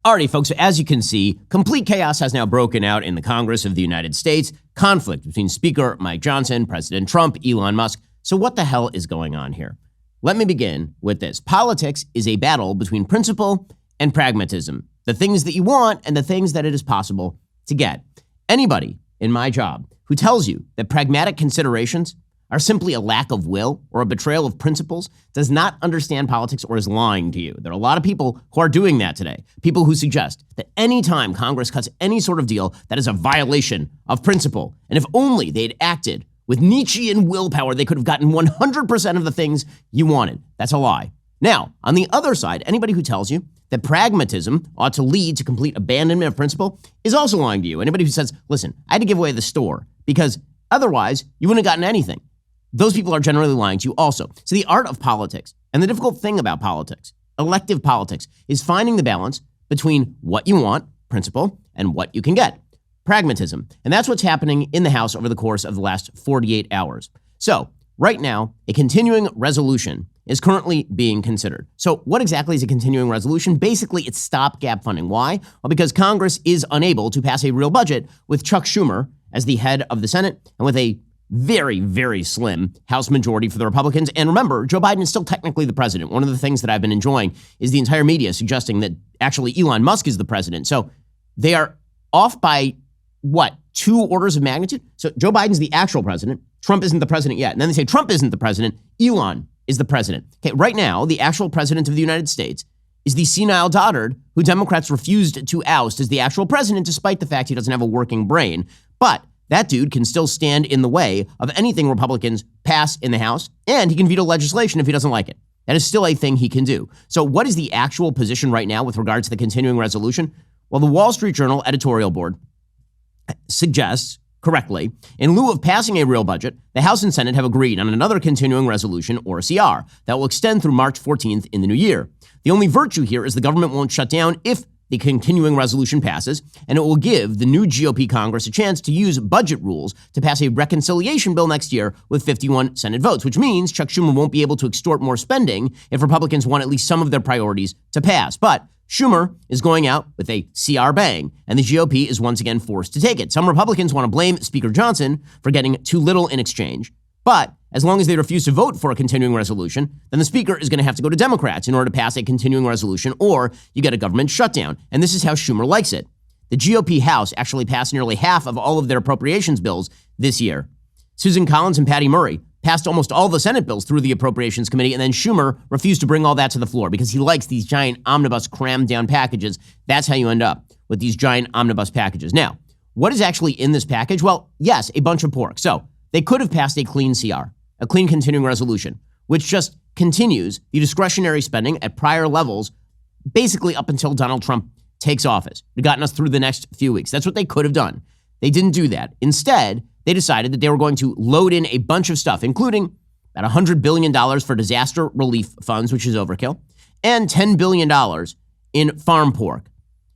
Alrighty, folks, so as you can see, complete chaos has now broken out in the Congress of the United States. Conflict between Speaker Mike Johnson, President Trump, Elon Musk. So what the hell is going on here? Let me begin with this. Politics is a battle between principle and pragmatism. The things that you want and the things that it is possible to get. Anybody in my job who tells you that pragmatic considerations are simply a lack of will or a betrayal of principles does not understand politics or is lying to you. There are a lot of people who are doing that today. People who suggest that any time Congress cuts any sort of deal, that is a violation of principle. And if only they'd acted with Nietzschean willpower, they could have gotten 100% of the things you wanted. That's a lie. Now, on the other side, anybody who tells you that pragmatism ought to lead to complete abandonment of principle is also lying to you. Anybody who says, listen, I had to give away the store because otherwise you wouldn't have gotten anything. Those people are generally lying to you also. So the art of politics and the difficult thing about politics, elective politics, is finding the balance between what you want, principle, and what you can get, pragmatism. And that's what's happening in the House over the course of the last 48 hours. So right now, a continuing resolution is currently being considered. So what exactly is a continuing resolution? Basically, it's stopgap funding. Why? Well, because Congress is unable to pass a real budget with Chuck Schumer as the head of the Senate and with a very, very slim House majority for the Republicans. And remember, Joe Biden is still technically the president. One of the things that I've been enjoying is the entire media suggesting that actually Elon Musk is the president. So they are off by, what, 2 orders of magnitude? So Joe Biden's the actual president. Trump isn't the president yet. And then they say Trump isn't the president. Elon is the president. Okay, right now, the actual president of the United States is the senile dotard who Democrats refused to oust as the actual president, despite the fact he doesn't have a working brain. But that dude can still stand in the way of anything Republicans pass in the House, and he can veto legislation if he doesn't like it. That is still a thing he can do. So what is the actual position right now with regard to the continuing resolution? Well, the Wall Street Journal editorial board suggests, correctly, in lieu of passing a real budget, the House and Senate have agreed on another continuing resolution, or a CR, that will extend through March 14th in the new year. The only virtue here is the government won't shut down if the continuing resolution passes, and it will give the new GOP Congress a chance to use budget rules to pass a reconciliation bill next year with 51 Senate votes, which means Chuck Schumer won't be able to extort more spending if Republicans want at least some of their priorities to pass. But Schumer is going out with a CR bang, and the GOP is once again forced to take it. Some Republicans want to blame Speaker Johnson for getting too little in exchange, but as long as they refuse to vote for a continuing resolution, then the Speaker is going to have to go to Democrats in order to pass a continuing resolution, or you get a government shutdown. And this is how Schumer likes it. The GOP House actually passed nearly half of all of their appropriations bills this year. Susan Collins and Patty Murray passed almost all the Senate bills through the Appropriations Committee, and then Schumer refused to bring all that to the floor because he likes these giant omnibus crammed down packages. That's how you end up with these giant omnibus packages. Now, what is actually in this package? Well, yes, a bunch of pork. So they could have passed a clean CR, a clean continuing resolution, which just continues the discretionary spending at prior levels, basically up until Donald Trump takes office. It gotten us through the next few weeks. That's what they could have done. They didn't do that. Instead, they decided that they were going to load in a bunch of stuff, including about $100 billion for disaster relief funds, which is overkill, and $10 billion in farm pork.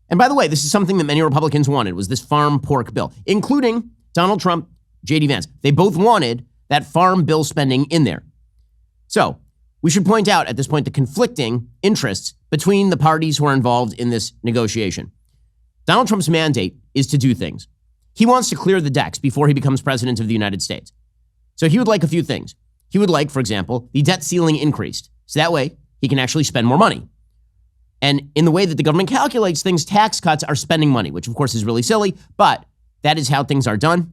And by the way, this is something that many Republicans wanted, was this farm pork bill, including Donald Trump, J.D. Vance. They both wanted that farm bill spending in there. So we should point out at this point the conflicting interests between the parties who are involved in this negotiation. Donald Trump's mandate is to do things. He wants to clear the decks before he becomes president of the United States. So he would like a few things. He would like, for example, the debt ceiling increased. So that way he can actually spend more money. And in the way that the government calculates things, tax cuts are spending money, which of course is really silly, but that is how things are done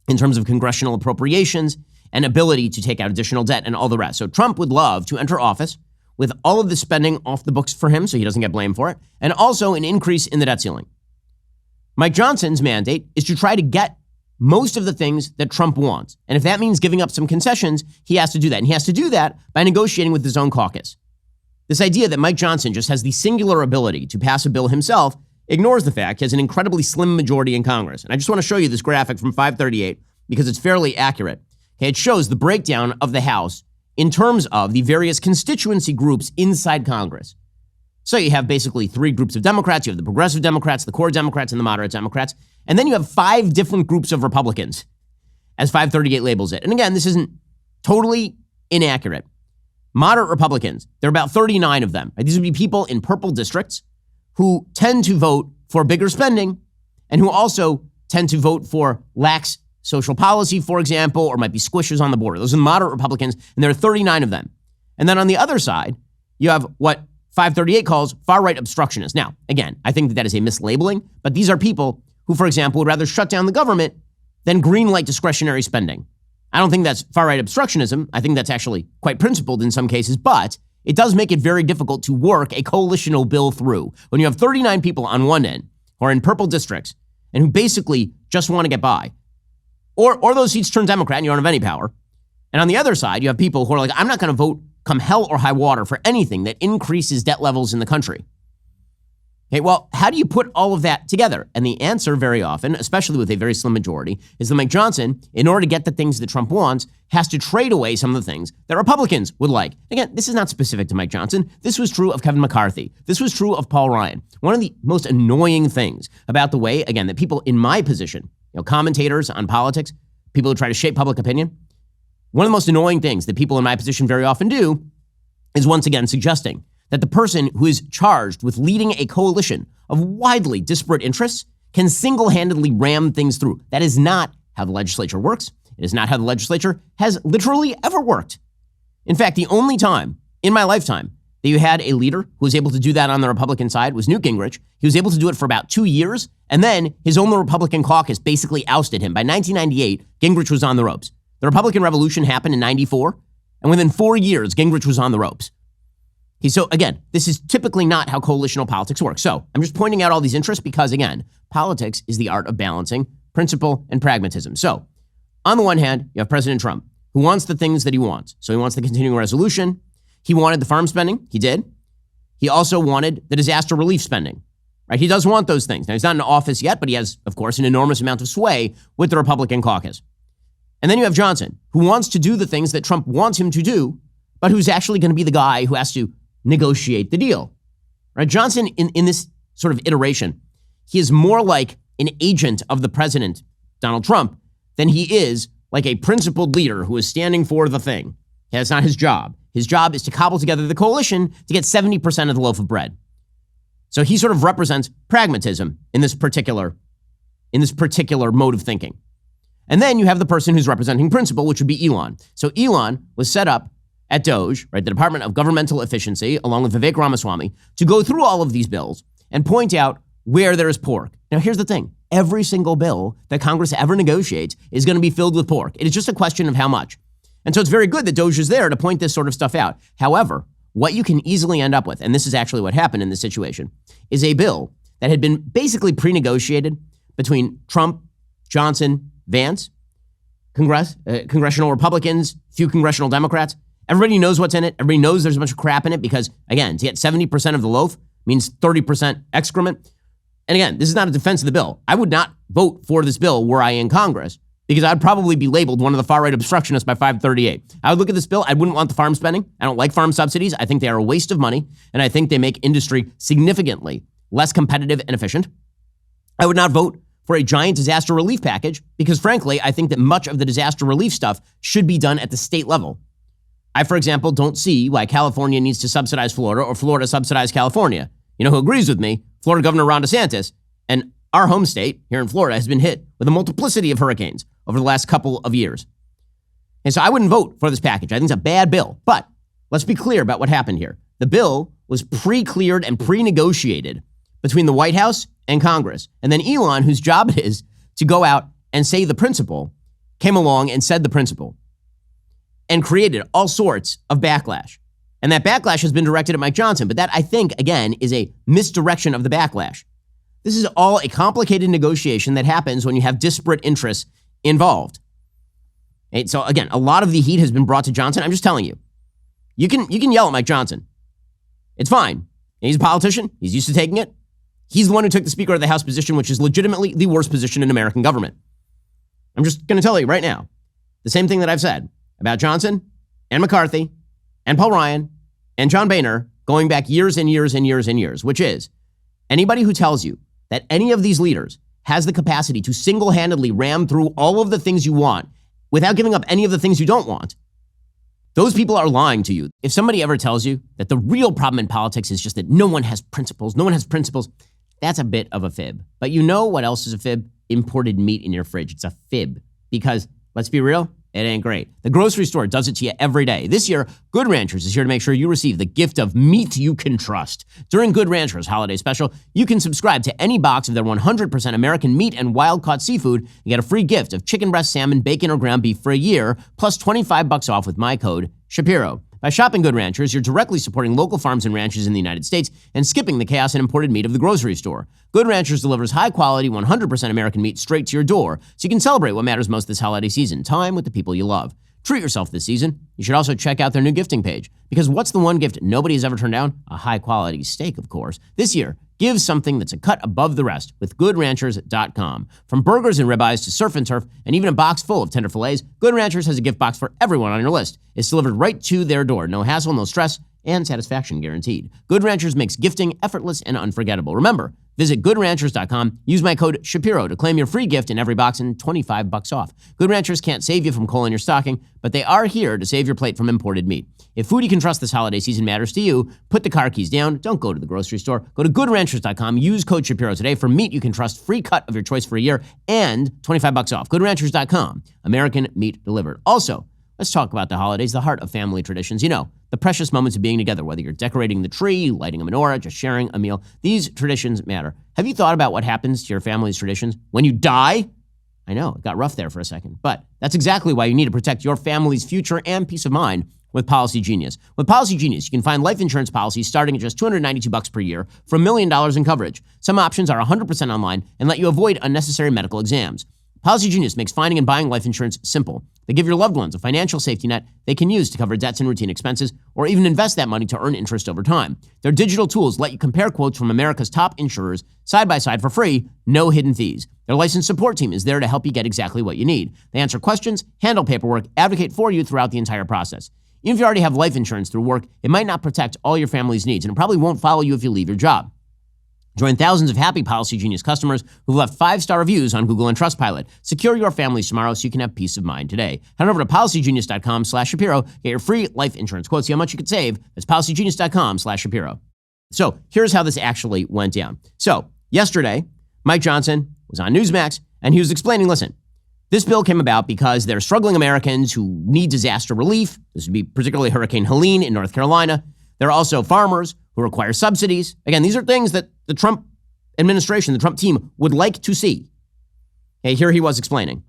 in terms of congressional appropriations and ability to take out additional debt and all the rest. So Trump would love to enter office with all of the spending off the books for him so he doesn't get blamed for it, and also an increase in the debt ceiling. Mike Johnson's mandate is to try to get most of the things that Trump wants. And if that means giving up some concessions, he has to do that. And he has to do that by negotiating with his own caucus. This idea that Mike Johnson just has the singular ability to pass a bill himself ignores the fact he has an incredibly slim majority in Congress. And I just want to show you this graphic from 538 because it's fairly accurate. Okay, it shows the breakdown of the House in terms of the various constituency groups inside Congress. So you have basically 3 groups of Democrats. You have the progressive Democrats, the core Democrats, and the moderate Democrats. And then you have 5 different groups of Republicans, as 538 labels it. And again, this isn't totally inaccurate. Moderate Republicans, there are about 39 of them. These would be people in purple districts who tend to vote for bigger spending and who also tend to vote for lax social policy, for example, or might be squishers on the border. Those are moderate Republicans, and there are 39 of them. And then on the other side, you have what 538 calls far-right obstructionists. Now, again, I think that is a mislabeling, but these are people who, for example, would rather shut down the government than greenlight discretionary spending. I don't think that's far-right obstructionism. I think that's actually quite principled in some cases, but it does make it very difficult to work a coalitional bill through when you have 39 people on one end who are in purple districts and who basically just want to get by. Or those seats turn Democrat and you don't have any power. And on the other side, you have people who are like, I'm not going to vote come hell or high water for anything that increases debt levels in the country. Okay, well, how do you put all of that together? And the answer very often, especially with a very slim majority, is that Mike Johnson, in order to get the things that Trump wants, has to trade away some of the things that Republicans would like. Again, this is not specific to Mike Johnson. This was true of Kevin McCarthy. This was true of Paul Ryan. One of the most annoying things about the way, again, that people in my position, commentators on politics, people who try to shape public opinion, one of the most annoying things that people in my position very often do is once again suggesting that the person who is charged with leading a coalition of widely disparate interests can single-handedly ram things through. That is not how the legislature works. It is not how the legislature has literally ever worked. In fact, the only time in my lifetime that you had a leader who was able to do that on the Republican side was Newt Gingrich. He was able to do it for about 2 years, and then his own Republican caucus basically ousted him. By 1998, Gingrich was on the ropes. The Republican Revolution happened in 94, and within 4 years, Gingrich was on the ropes. So again, this is typically not how coalitional politics works. So I'm just pointing out all these interests because, again, politics is the art of balancing principle and pragmatism. So on the one hand, you have President Trump, who wants the things that he wants. So he wants the continuing resolution. He wanted the farm spending. He did. He also wanted the disaster relief spending, right? He does want those things. Now, he's not in office yet, but he has, of course, an enormous amount of sway with the Republican caucus. And then you have Johnson, who wants to do the things that Trump wants him to do, but who's actually going to be the guy who has to negotiate the deal, right? Johnson, in this sort of iteration, he is more like an agent of the president, Donald Trump, than he is like a principled leader who is standing for the thing. That's not his job. His job is to cobble together the coalition to get 70% of the loaf of bread. So he sort of represents pragmatism in this particular mode of thinking. And then you have the person who's representing principle, which would be Elon. So Elon was set up at Doge, right, the Department of Governmental Efficiency, along with Vivek Ramaswamy, to go through all of these bills and point out where there is pork. Now, here's the thing. Every single bill that Congress ever negotiates is going to be filled with pork. It is just a question of how much. And so it's very good that Doge is there to point this sort of stuff out. However, what you can easily end up with, and this is actually what happened in this situation, is a bill that had been basically pre-negotiated between Trump, Johnson, Vance, congressional Republicans, few congressional Democrats. Everybody knows what's in it. Everybody knows there's a bunch of crap in it because, again, to get 70% of the loaf means 30% excrement. And again, this is not a defense of the bill. I would not vote for this bill were I in Congress because I'd probably be labeled one of the far-right obstructionists by 538. I would look at this bill. I wouldn't want the farm spending. I don't like farm subsidies. I think they are a waste of money, and I think they make industry significantly less competitive and efficient. I would not vote for a giant disaster relief package because, frankly, I think that much of the disaster relief stuff should be done at the state level. I, for example, don't see why California needs to subsidize Florida or Florida subsidize California. You know who agrees with me? Florida Governor Ron DeSantis. And our home state here in Florida has been hit with a multiplicity of hurricanes over the last couple of years. And so I wouldn't vote for this package. I think it's a bad bill. But let's be clear about what happened here. The bill was pre-cleared and pre-negotiated between the White House and Congress. And then Elon, whose job it is to go out and say the principle, came along and said the principle and created all sorts of backlash. And that backlash has been directed at Mike Johnson. But that, I think, again, is a misdirection of the backlash. This is all a complicated negotiation that happens when you have disparate interests involved. And so, again, a lot of the heat has been brought to Johnson. I'm just telling you. You can yell at Mike Johnson. It's fine. He's a politician. He's used to taking it. He's the one who took the Speaker of the House position, which is legitimately the worst position in American government. I'm just going to tell you right now, the same thing that I've said about Johnson and McCarthy and Paul Ryan and John Boehner going back years and years and years and years, which is anybody who tells you that any of these leaders has the capacity to single-handedly ram through all of the things you want without giving up any of the things you don't want, Those people are lying to you. If somebody ever tells you that the real problem in politics is just that no one has principles, that's a bit of a fib. But you know what else is a fib? Imported meat in your fridge. It's a fib. Because, let's be real, it ain't great. The grocery store does it to you every day. This year, Good Ranchers is here to make sure you receive the gift of meat you can trust. During Good Ranchers holiday special, you can subscribe to any box of their 100% American meat and wild-caught seafood and get a free gift of chicken breast, salmon, bacon, or ground beef for a year, plus $25 off with my code Shapiro. By shopping Good Ranchers, you're directly supporting local farms and ranches in the United States and skipping the chaos and imported meat of the grocery store. Good Ranchers delivers high-quality, 100% American meat straight to your door, so you can celebrate what matters most this holiday season, time with the people you love. Treat yourself this season. You should also check out their new gifting page, because what's the one gift nobody has ever turned down? A high-quality steak, of course. This year, give something that's a cut above the rest with GoodRanchers.com. From burgers and ribeyes to surf and turf, and even a box full of tender fillets, Good Ranchers has a gift box for everyone on your list. It's delivered right to their door. No hassle, no stress, and satisfaction guaranteed. Good Ranchers makes gifting effortless and unforgettable. Remember, visit GoodRanchers.com, use my code Shapiro to claim your free gift in every box and $25 off. Good Ranchers can't save you from coal in your stocking, but they are here to save your plate from imported meat. If food you can trust this holiday season matters to you, put the car keys down, don't go to the grocery store, go to GoodRanchers.com, use code Shapiro today for meat you can trust, free cut of your choice for a year, and $25 off. GoodRanchers.com, American meat delivered. Also, let's talk about the holidays, the heart of family traditions. You know, the precious moments of being together, whether you're decorating the tree, lighting a menorah, just sharing a meal. These traditions matter. Have you thought about what happens to your family's traditions when you die? I know, it got rough there for a second, but that's exactly why you need to protect your family's future and peace of mind with Policy Genius. With Policy Genius, you can find life insurance policies starting at just $292 per year for $1 million in coverage. Some options are 100% online and let you avoid unnecessary medical exams. Policy Genius makes finding and buying life insurance simple. They give your loved ones a financial safety net they can use to cover debts and routine expenses, or even invest that money to earn interest over time. Their digital tools let you compare quotes from America's top insurers side by side for free, no hidden fees. Their licensed support team is there to help you get exactly what you need. They answer questions, handle paperwork, advocate for you throughout the entire process. Even if you already have life insurance through work, it might not protect all your family's needs, and it probably won't follow you if you leave your job. Join thousands of happy Policy Genius customers who've left 5-star reviews on Google and Trustpilot. Secure your families tomorrow so you can have peace of mind today. Head over to policygenius.com/Shapiro. Get your free life insurance quotes. See how much you could save. That's policygenius.com/Shapiro. So here's how this actually went down. So yesterday, Mike Johnson was on Newsmax, and he was explaining, listen, this bill came about because there are struggling Americans who need disaster relief. This would be particularly Hurricane Helene in North Carolina. There are also farmers who require subsidies. Again, these are things that the Trump administration, the Trump team would like to see. Okay, here he was explaining.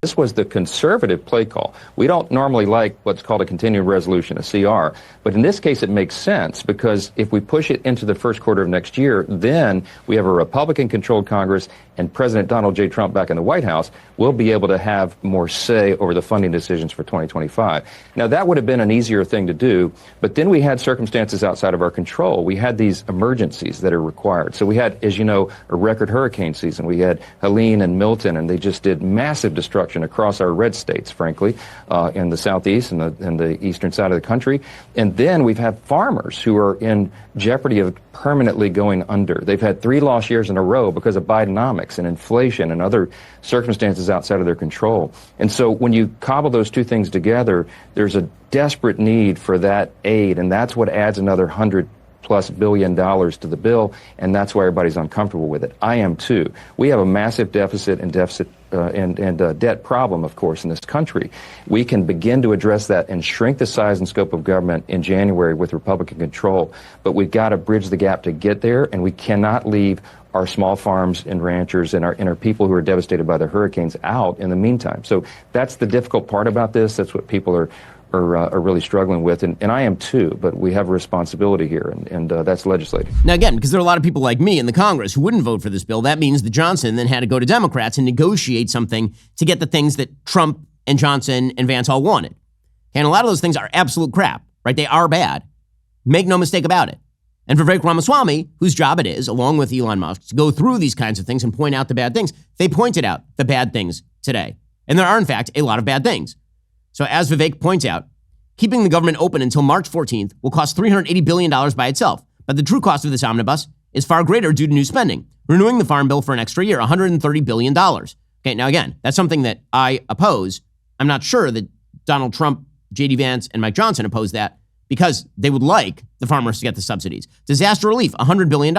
This was the conservative play call. We don't normally like what's called a continuing resolution, a CR, but in this case it makes sense because if we push it into the first quarter of next year, then we have a Republican-controlled Congress and President Donald J. Trump back in the White House will be able to have more say over the funding decisions for 2025. Now, that would have been an easier thing to do, but then we had circumstances outside of our control. We had these emergencies that are required. So we had, as you know, a record hurricane season. We had Helene and Milton, and they just did massive destruction across our red states, frankly, in the southeast and the eastern side of the country. And then we've had farmers who are in jeopardy of permanently going under. They've had 3 lost years in a row because of Bidenomics and inflation and other circumstances outside of their control. And so when you cobble those two things together, there's a desperate need for that aid, and that's what adds another $100+ billion to the bill, and that's why everybody's uncomfortable with it. I am too. We have a massive deficit and debt problem, of course, in this country. We can begin to address that and shrink the size and scope of government in January with Republican control, but we've got to bridge the gap to get there, and we cannot leave our small farms and ranchers and our people who are devastated by the hurricanes out in the meantime. So that's the difficult part about this. That's what people are really struggling with, and I am too, but we have a responsibility here, and that's legislating. Now again, because there are a lot of people like me in the Congress who wouldn't vote for this bill, that means that Johnson then had to go to Democrats and negotiate something to get the things that Trump and Johnson and Vance all wanted. And a lot of those things are absolute crap, right? They are bad. Make no mistake about it. And for Vivek Ramaswamy, whose job it is, along with Elon Musk, to go through these kinds of things and point out the bad things, they pointed out the bad things today. And there are, in fact, a lot of bad things. So as Vivek points out, keeping the government open until March 14th will cost $380 billion by itself. But the true cost of this omnibus is far greater due to new spending. Renewing the Farm Bill for an extra year, $130 billion. Okay, now again, that's something that I oppose. I'm not sure that Donald Trump J.D. Vance and Mike Johnson opposed that because they would like the farmers to get the subsidies. Disaster relief, $100 billion.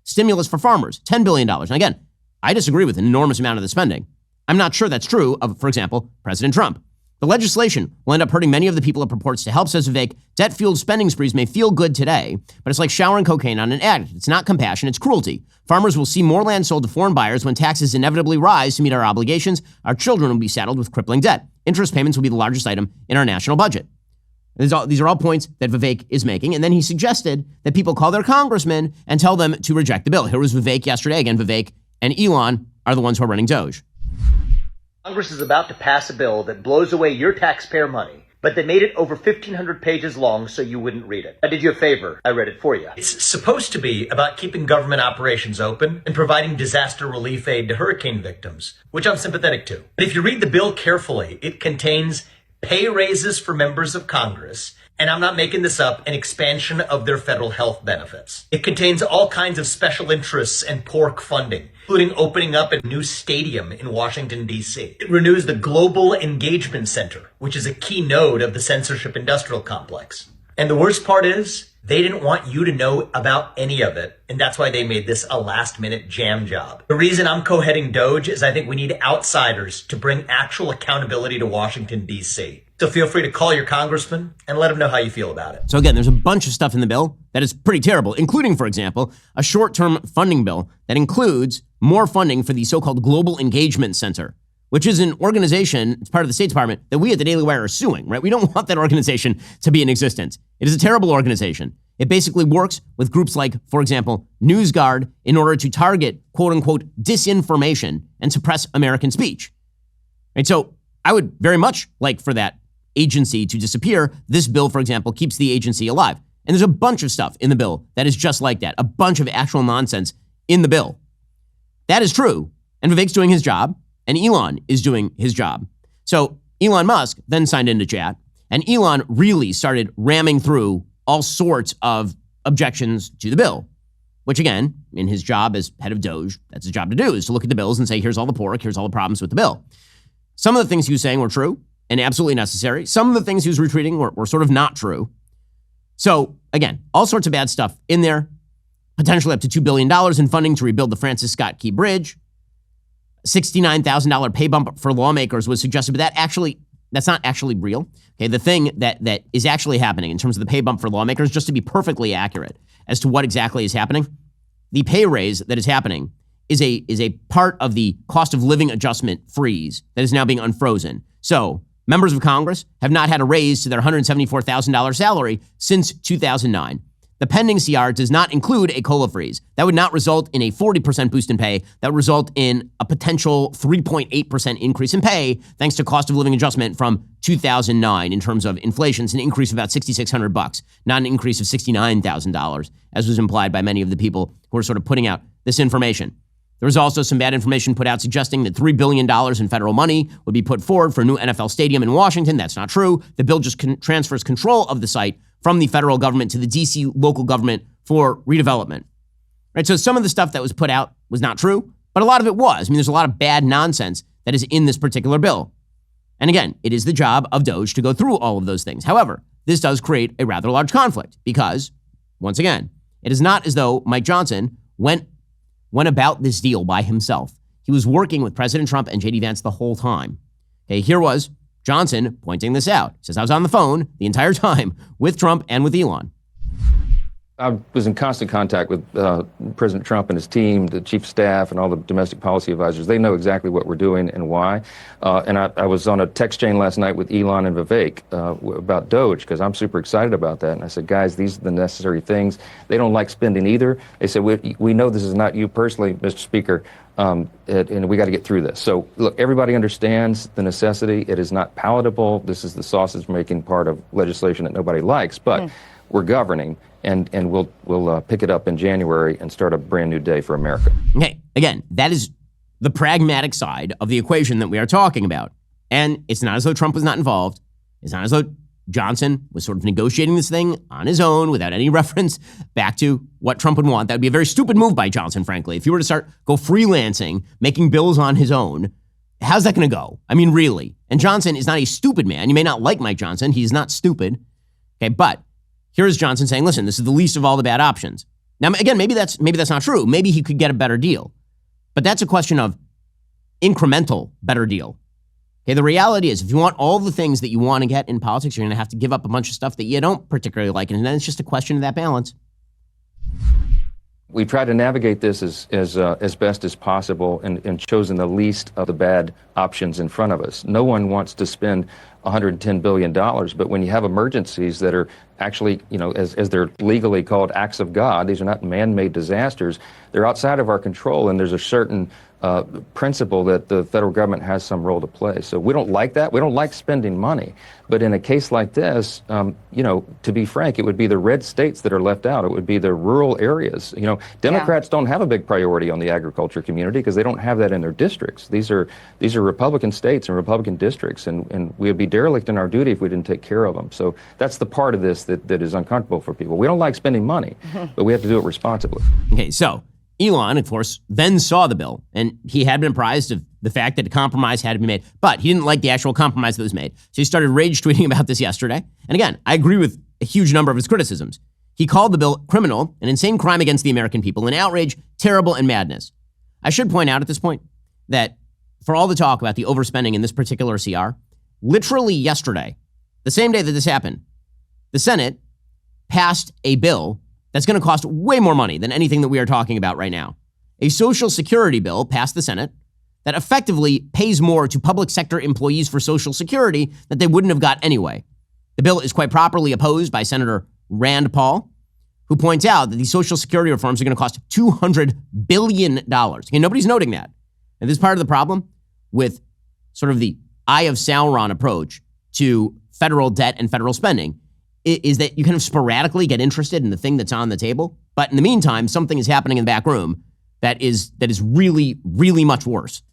Stimulus for farmers, $10 billion. And again, I disagree with an enormous amount of the spending. I'm not sure that's true of, for example, President Trump. The legislation will end up hurting many of the people it purports to help, says Vivek. Debt-fueled spending sprees may feel good today, but it's like showering cocaine on an addict. It's not compassion, it's cruelty. Farmers will see more land sold to foreign buyers when taxes inevitably rise to meet our obligations. Our children will be saddled with crippling debt. Interest payments will be the largest item in our national budget. These are all points that Vivek is making. And then he suggested that people call their congressmen and tell them to reject the bill. Here was Vivek yesterday. Again, Vivek and Elon are the ones who are running Doge. Congress is about to pass a bill that blows away your taxpayer money, but they made it over 1,500 pages long so you wouldn't read it. I did you a favor. I read it for you. It's supposed to be about keeping government operations open and providing disaster relief aid to hurricane victims, which I'm sympathetic to. But if you read the bill carefully, it contains pay raises for members of Congress, and I'm not making this up, an expansion of their federal health benefits. It contains all kinds of special interests and pork funding, including opening up a new stadium in Washington, D.C. It renews the Global Engagement Center, which is a key node of the censorship industrial complex. And the worst part is, they didn't want you to know about any of it, and that's why they made this a last-minute jam job. The reason I'm co-heading Doge is I think we need outsiders to bring actual accountability to Washington, D.C. So feel free to call your congressman and let them know how you feel about it. So again, there's a bunch of stuff in the bill that is pretty terrible, including, for example, a short-term funding bill that includes more funding for the so-called Global Engagement Center, which is an organization, it's part of the State Department, that we at the Daily Wire are suing, right? We don't want that organization to be in existence. It is a terrible organization. It basically works with groups like, for example, NewsGuard in order to target, quote unquote, disinformation and suppress American speech. Right? So I would very much like for that agency to disappear. This bill, for example, keeps the agency alive. And there's a bunch of stuff in the bill that is just like that, a bunch of actual nonsense in the bill. That is true. And Vivek's doing his job. And Elon is doing his job. So Elon Musk then signed into chat, and Elon really started ramming through all sorts of objections to the bill, which again, in his job as head of Doge, that's his job to do, is to look at the bills and say, here's all the pork, here's all the problems with the bill. Some of the things he was saying were true and absolutely necessary. Some of the things he was retweeting were sort of not true. So again, all sorts of bad stuff in there, potentially up to $2 billion in funding to rebuild the Francis Scott Key Bridge. $69,000 pay bump for lawmakers was suggested, but that's not actually real. Okay, the thing that is actually happening in terms of the pay bump for lawmakers, just to be perfectly accurate as to what exactly is happening, the pay raise that is happening is a part of the cost of living adjustment freeze that is now being unfrozen. So members of Congress have not had a raise to their $174,000 salary since 2009. The pending CR does not include a COLA freeze. That would not result in a 40% boost in pay. That would result in a potential 3.8% increase in pay thanks to cost of living adjustment from 2009 in terms of inflation. It's an increase of about $6,600, not an increase of $69,000, as was implied by many of the people who are sort of putting out this information. There was also some bad information put out suggesting that $3 billion in federal money would be put forward for a new NFL stadium in Washington. That's not true. The bill just transfers control of the site from the federal government to the DC local government for redevelopment. Right? So some of the stuff that was put out was not true, but a lot of it was. I mean, there's a lot of bad nonsense that is in this particular bill. And again, it is the job of Doge to go through all of those things. However, this does create a rather large conflict because, once again, it is not as though Mike Johnson went about this deal by himself. He was working with President Trump and J.D. Vance the whole time. Okay, here was Johnson pointing this out. He says, I was on the phone the entire time with Trump and with Elon. I was in constant contact with President Trump and his team, the chief of staff, and all the domestic policy advisors. They know exactly what we're doing and why. And I was on a text chain last night with Elon and Vivek about Doge, because I'm super excited about that. And I said, guys, these are the necessary things. They don't like spending either. They said, we know this is not you personally, Mr. Speaker, and we got to get through this. So, look, everybody understands the necessity. It is not palatable. This is the sausage-making part of legislation that nobody likes. But we're governing. And we'll pick it up in January and start a brand new day for America. Okay, again, that is the pragmatic side of the equation that we are talking about. And it's not as though Trump was not involved. It's not as though Johnson was sort of negotiating this thing on his own without any reference back to what Trump would want. That would be a very stupid move by Johnson, frankly. If he were to go freelancing, making bills on his own, how's that going to go? I mean, really. And Johnson is not a stupid man. You may not like Mike Johnson. He's not stupid. Okay, but here's Johnson saying, listen, this is the least of all the bad options. Now, again, maybe that's not true. Maybe he could get a better deal. But that's a question of incremental better deal. Okay, the reality is if you want all the things that you want to get in politics, you're going to have to give up a bunch of stuff that you don't particularly like. And then it's just a question of that balance. We try to navigate this as best as possible and chosen the least of the bad options in front of us. No one wants to spend $110 billion, but when you have emergencies that are actually, as they're legally called acts of God, these are not man-made disasters, they're outside of our control, and there's a certain principle that the federal government has some role to play. So we don't like that. We don't like spending money. But in a case like this, to be frank, it would be the red states that are left out. It would be the rural areas. Democrats don't have a big priority on the agriculture community because they don't have that in their districts. These are Republican states and Republican districts, and we would be derelict in our duty if we didn't take care of them. So that's the part of this that is uncomfortable for people. We don't like spending money, but we have to do it responsibly. Okay, so Elon, of course, then saw the bill, and he had been apprised of the fact that a compromise had to be made, but he didn't like the actual compromise that was made. So he started rage tweeting about this yesterday. And again, I agree with a huge number of his criticisms. He called the bill criminal, an insane crime against the American people, an outrage, terrible, and madness. I should point out at this point that for all the talk about the overspending in this particular CR, literally yesterday, the same day that this happened, the Senate passed a bill that's going to cost way more money than anything that we are talking about right now. A Social Security bill passed the Senate that effectively pays more to public sector employees for Social Security that they wouldn't have got anyway. The bill is quite properly opposed by Senator Rand Paul, who points out that these Social Security reforms are going to cost $200 billion. Okay, nobody's noting that. And this is part of the problem with sort of the Eye of Sauron approach to federal debt and federal spending, is that you kind of sporadically get interested in the thing that's on the table. But in the meantime, something is happening in the back room that is really, really much worse.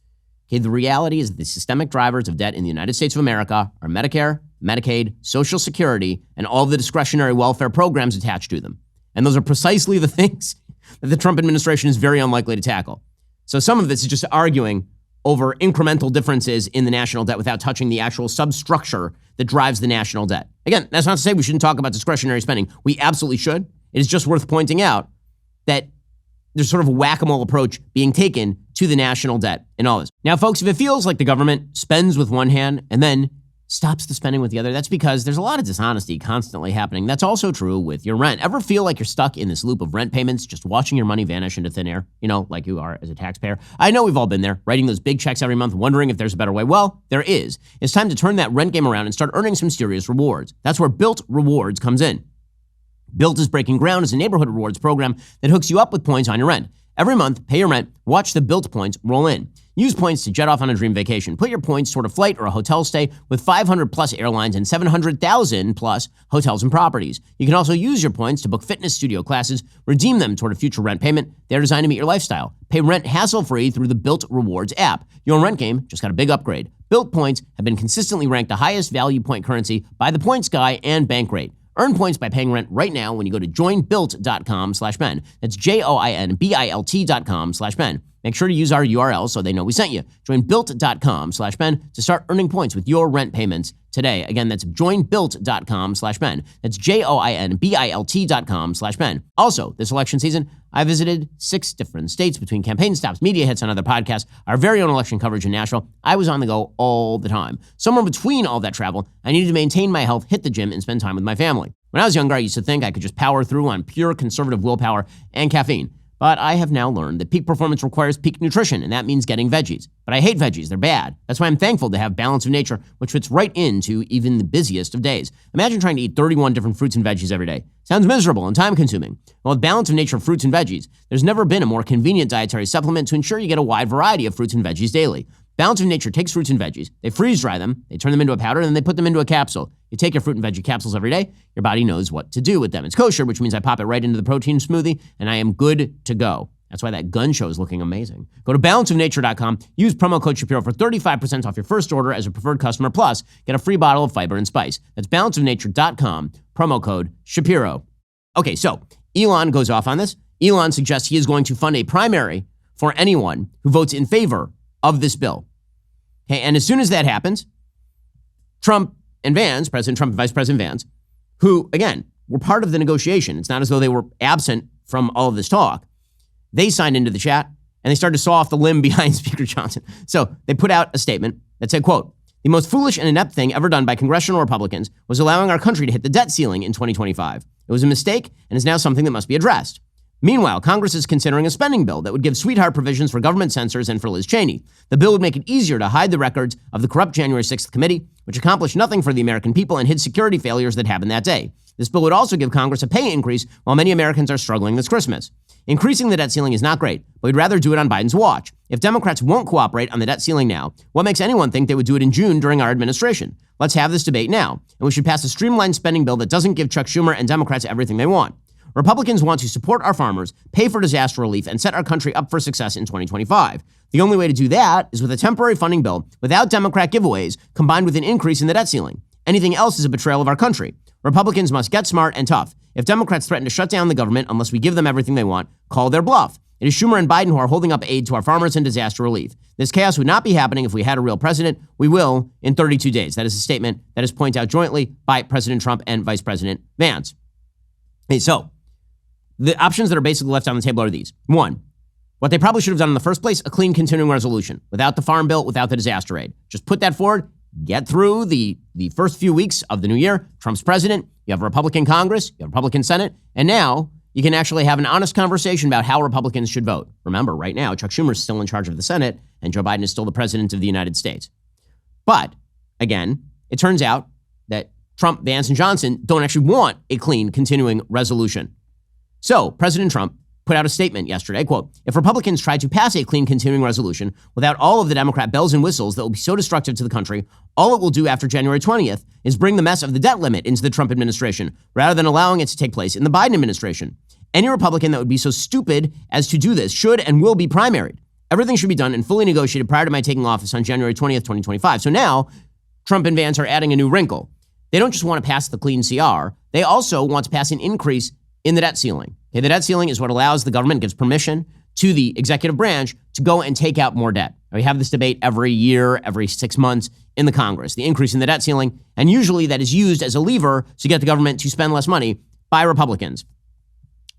Okay, the reality is that the systemic drivers of debt in the United States of America are Medicare, Medicaid, Social Security, and all the discretionary welfare programs attached to them. And those are precisely the things that the Trump administration is very unlikely to tackle. So some of this is just arguing over incremental differences in the national debt without touching the actual substructure that drives the national debt. Again, that's not to say we shouldn't talk about discretionary spending. We absolutely should. It is just worth pointing out that there's sort of a whack-a-mole approach being taken to the national debt in all this. Now, folks, if it feels like the government spends with one hand and then stops the spending with the other, that's because there's a lot of dishonesty constantly happening. That's also true with your rent. Ever feel like you're stuck in this loop of rent payments, just watching your money vanish into thin air, like you are as a taxpayer? I know we've all been there, writing those big checks every month, wondering if there's a better way. Well, there is. It's time to turn that rent game around and start earning some serious rewards. That's where Built Rewards comes in. Built is breaking ground as a neighborhood rewards program that hooks you up with points on your rent. Every month, pay your rent, watch the Built points roll in. Use points to jet off on a dream vacation. Put your points toward a flight or a hotel stay with 500 plus airlines and 700,000 plus hotels and properties. You can also use your points to book fitness studio classes, redeem them toward a future rent payment. They're designed to meet your lifestyle. Pay rent hassle-free through the Built Rewards app. Your rent game just got a big upgrade. Built points have been consistently ranked the highest value point currency by the Points Guy and Bankrate. Earn points by paying rent right now when you go to joinbuilt.com/Ben. That's JOINBILT.com/Ben. Make sure to use our URL so they know we sent you. Join built.com/Ben to start earning points with your rent payments today. Again, that's joinbuilt.com/Ben. That's JOINBILT.com/Ben. Also, this election season, I visited 6 different states between campaign stops, media hits, and other podcasts, our very own election coverage in Nashville. I was on the go all the time. Somewhere between all that travel, I needed to maintain my health, hit the gym, and spend time with my family. When I was younger, I used to think I could just power through on pure conservative willpower and caffeine. But I have now learned that peak performance requires peak nutrition, and that means getting veggies. But I hate veggies. They're bad. That's why I'm thankful to have Balance of Nature, which fits right into even the busiest of days. Imagine trying to eat 31 different fruits and veggies every day. Sounds miserable and time-consuming. Well, with Balance of Nature fruits and veggies, there's never been a more convenient dietary supplement to ensure you get a wide variety of fruits and veggies daily. Balance of Nature takes fruits and veggies, they freeze-dry them, they turn them into a powder, and then they put them into a capsule. You take your fruit and veggie capsules every day, your body knows what to do with them. It's kosher, which means I pop it right into the protein smoothie, and I am good to go. That's why that gun show is looking amazing. Go to balanceofnature.com, use promo code Shapiro for 35% off your first order as a preferred customer, plus get a free bottle of fiber and spice. That's balanceofnature.com, promo code Shapiro. Okay, so Elon goes off on this. Elon suggests he is going to fund a primary for anyone who votes in favor of this bill. Okay, and as soon as that happens, Trump and Vance, President Trump and Vice President Vance, who, again, were part of the negotiation. It's not as though they were absent from all of this talk. They signed into the chat and they started to saw off the limb behind Speaker Johnson. So they put out a statement that said, quote, "The most foolish and inept thing ever done by congressional Republicans was allowing our country to hit the debt ceiling in 2025. It was a mistake and is now something that must be addressed. Meanwhile, Congress is considering a spending bill that would give sweetheart provisions for government censors and for Liz Cheney. The bill would make it easier to hide the records of the corrupt January 6th committee, which accomplished nothing for the American people and hid security failures that happened that day. This bill would also give Congress a pay increase while many Americans are struggling this Christmas. Increasing the debt ceiling is not great, but we'd rather do it on Biden's watch. If Democrats won't cooperate on the debt ceiling now, what makes anyone think they would do it in June during our administration? Let's have this debate now, and we should pass a streamlined spending bill that doesn't give Chuck Schumer and Democrats everything they want. Republicans want to support our farmers, pay for disaster relief, and set our country up for success in 2025. The only way to do that is with a temporary funding bill without Democrat giveaways combined with an increase in the debt ceiling. Anything else is a betrayal of our country. Republicans must get smart and tough. If Democrats threaten to shut down the government unless we give them everything they want, call their bluff. It is Schumer and Biden who are holding up aid to our farmers and disaster relief. This chaos would not be happening if we had a real president. We will in 32 days. That is a statement that is pointed out jointly by President Trump and Vice President Vance. Okay, so the options that are basically left on the table are these. One, what they probably should have done in the first place, a clean continuing resolution without the farm bill, without the disaster aid. Just put that forward, get through the first few weeks of the new year. Trump's president, you have a Republican Congress, you have a Republican Senate, and now you can actually have an honest conversation about how Republicans should vote. Remember, right now, Chuck Schumer is still in charge of the Senate, and Joe Biden is still the president of the United States. But, again, it turns out that Trump, Vance, and Johnson don't actually want a clean continuing resolution. So President Trump put out a statement yesterday, quote, "If Republicans try to pass a clean continuing resolution without all of the Democrat bells and whistles that will be so destructive to the country, all it will do after January 20th is bring the mess of the debt limit into the Trump administration rather than allowing it to take place in the Biden administration. Any Republican that would be so stupid as to do this should and will be primaried. Everything should be done and fully negotiated prior to my taking office on January 20th, 2025. So now Trump and Vance are adding a new wrinkle. They don't just want to pass the clean CR. They also want to pass an increase in the debt ceiling. Okay, the debt ceiling is what allows the government, gives permission to the executive branch to go and take out more debt. We have this debate every year, every 6 months in the Congress, the increase in the debt ceiling, and usually that is used as a lever to get the government to spend less money by Republicans.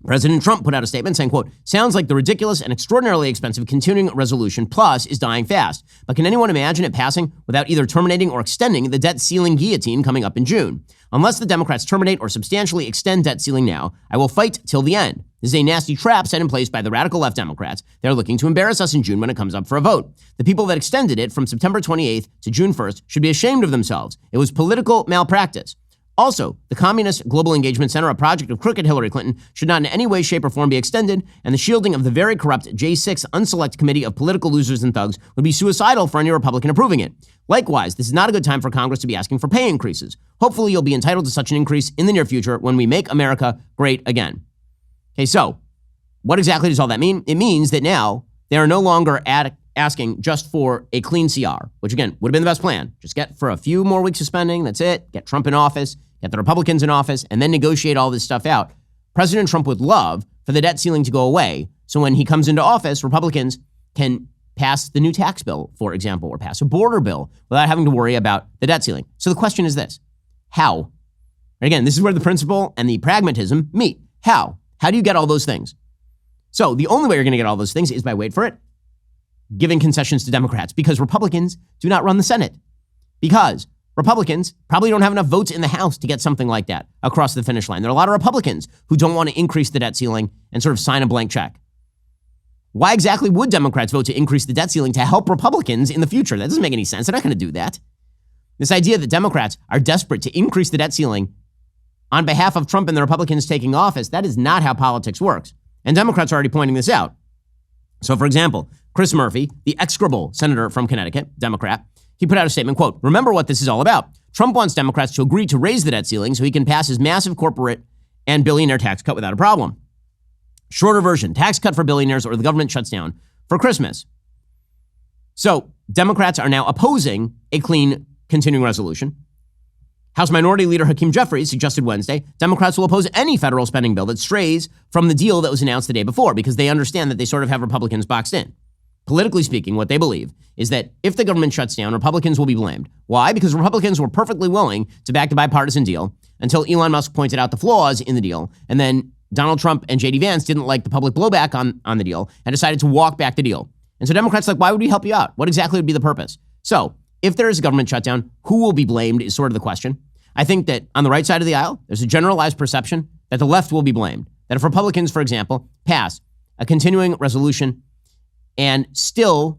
President Trump put out a statement saying, quote, "Sounds like the ridiculous and extraordinarily expensive continuing resolution plus is dying fast. But can anyone imagine it passing without either terminating or extending the debt ceiling guillotine coming up in June? Unless the Democrats terminate or substantially extend debt ceiling now, I will fight till the end. This is a nasty trap set in place by the radical left Democrats. They're looking to embarrass us in June when it comes up for a vote. The people that extended it from September 28th to June 1st should be ashamed of themselves. It was political malpractice. Also, the Communist Global Engagement Center, a project of crooked Hillary Clinton, should not in any way, shape, or form be extended, and the shielding of the very corrupt J6 Unselect Committee of Political Losers and Thugs would be suicidal for any Republican approving it. Likewise, this is not a good time for Congress to be asking for pay increases. Hopefully, you'll be entitled to such an increase in the near future when we make America great again." Okay, so what exactly does all that mean? It means that now they are no longer asking just for a clean CR, which again would have been the best plan. Just get for a few more weeks of spending. That's it. Get Trump in office, get the Republicans in office, and then negotiate all this stuff out. President Trump would love for the debt ceiling to go away. So when he comes into office, Republicans can pass the new tax bill, for example, or pass a border bill without having to worry about the debt ceiling. So the question is this: how? Again, this is where the principle and the pragmatism meet. How? How do you get all those things? So the only way you're going to get all those things is by, wait for it, giving concessions to Democrats, because Republicans do not run the Senate. Because Republicans probably don't have enough votes in the House to get something like that across the finish line. There are a lot of Republicans who don't want to increase the debt ceiling and sort of sign a blank check. Why exactly would Democrats vote to increase the debt ceiling to help Republicans in the future? That doesn't make any sense. They're not going to do that. This idea that Democrats are desperate to increase the debt ceiling on behalf of Trump and the Republicans taking office, that is not how politics works. And Democrats are already pointing this out. So, for example, Chris Murphy, the execrable senator from Connecticut, Democrat, he put out a statement, quote, "Remember what this is all about. Trump wants Democrats to agree to raise the debt ceiling so he can pass his massive corporate and billionaire tax cut without a problem. Shorter version, tax cut for billionaires or the government shuts down for Christmas." So Democrats are now opposing a clean continuing resolution. House Minority Leader Hakeem Jeffries suggested Wednesday Democrats will oppose any federal spending bill that strays from the deal that was announced the day before because they understand that they sort of have Republicans boxed in. Politically speaking, what they believe is that if the government shuts down, Republicans will be blamed. Why? Because Republicans were perfectly willing to back the bipartisan deal until Elon Musk pointed out the flaws in the deal. And then Donald Trump and J.D. Vance didn't like the public blowback on the deal and decided to walk back the deal. And so Democrats are like, why would we help you out? What exactly would be the purpose? So if there is a government shutdown, who will be blamed is sort of the question. I think that on the right side of the aisle, there's a generalized perception that the left will be blamed. That if Republicans, for example, pass a continuing resolution and still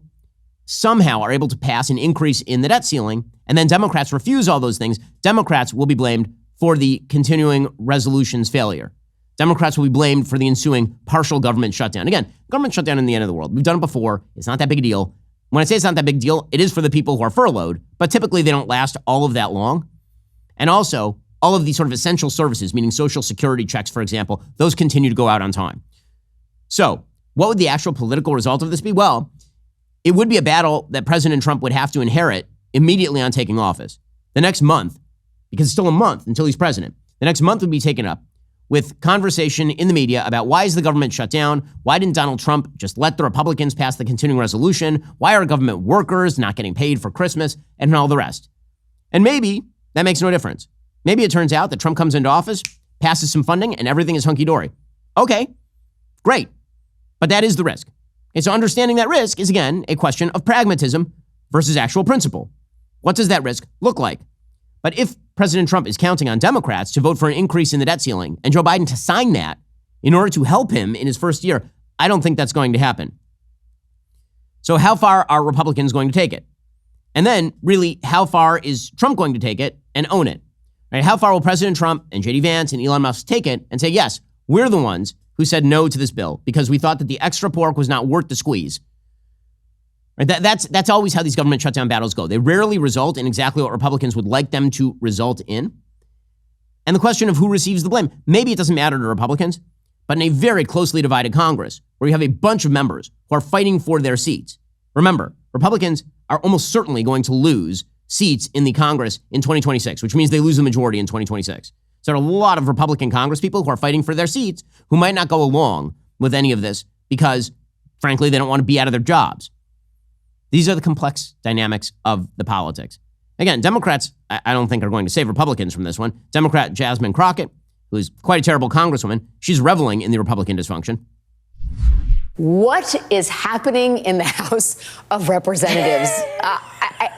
somehow are able to pass an increase in the debt ceiling, and then Democrats refuse all those things, Democrats will be blamed for the continuing resolution's failure. Democrats will be blamed for the ensuing partial government shutdown. Again, government shutdown in the end of the world. We've done it before. It's not that big a deal. When I say it's not that big a deal, it is for the people who are furloughed, but typically they don't last all of that long. And also, all of these sort of essential services, meaning Social Security checks, for example, those continue to go out on time. So what would the actual political result of this be? Well, it would be a battle that President Trump would have to inherit immediately on taking office. The next month, because it's still a month until he's president, the next month would be taken up with conversation in the media about why is the government shut down? Why didn't Donald Trump just let the Republicans pass the continuing resolution? Why are government workers not getting paid for Christmas? And all the rest. And maybe that makes no difference. Maybe it turns out that Trump comes into office, passes some funding, and everything is hunky-dory. Okay, great. But that is the risk. And so understanding that risk is, again, a question of pragmatism versus actual principle. What does that risk look like? But if President Trump is counting on Democrats to vote for an increase in the debt ceiling and Joe Biden to sign that in order to help him in his first year, I don't think that's going to happen. So how far are Republicans going to take it? And then, really, how far is Trump going to take it and own it? Right? How far will President Trump and J.D. Vance and Elon Musk take it and say, yes, we're the ones who said no to this bill because we thought that the extra pork was not worth the squeeze? Right? That's always how these government shutdown battles go. They rarely result in exactly what Republicans would like them to result in. And the question of who receives the blame, maybe it doesn't matter to Republicans, but in a very closely divided Congress, where you have a bunch of members who are fighting for their seats. Remember, Republicans are almost certainly going to lose seats in the Congress in 2026, which means they lose the majority in 2026. So there are a lot of Republican Congress people who are fighting for their seats who might not go along with any of this because, frankly, they don't want to be out of their jobs. These are the complex dynamics of the politics. Again, Democrats, I don't think are going to save Republicans from this one. Democrat Jasmine Crockett, who is quite a terrible congresswoman, she's reveling in the Republican dysfunction. What is happening in the House of Representatives?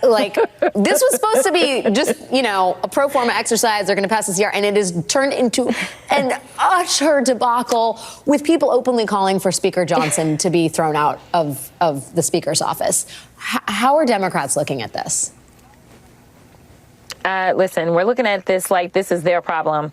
This was supposed to be just, a pro forma exercise. They're going to pass this year, and it has turned into an utter debacle with people openly calling for Speaker Johnson to be thrown out of the Speaker's office. How are Democrats looking at this? Listen, we're looking at this like this is their problem.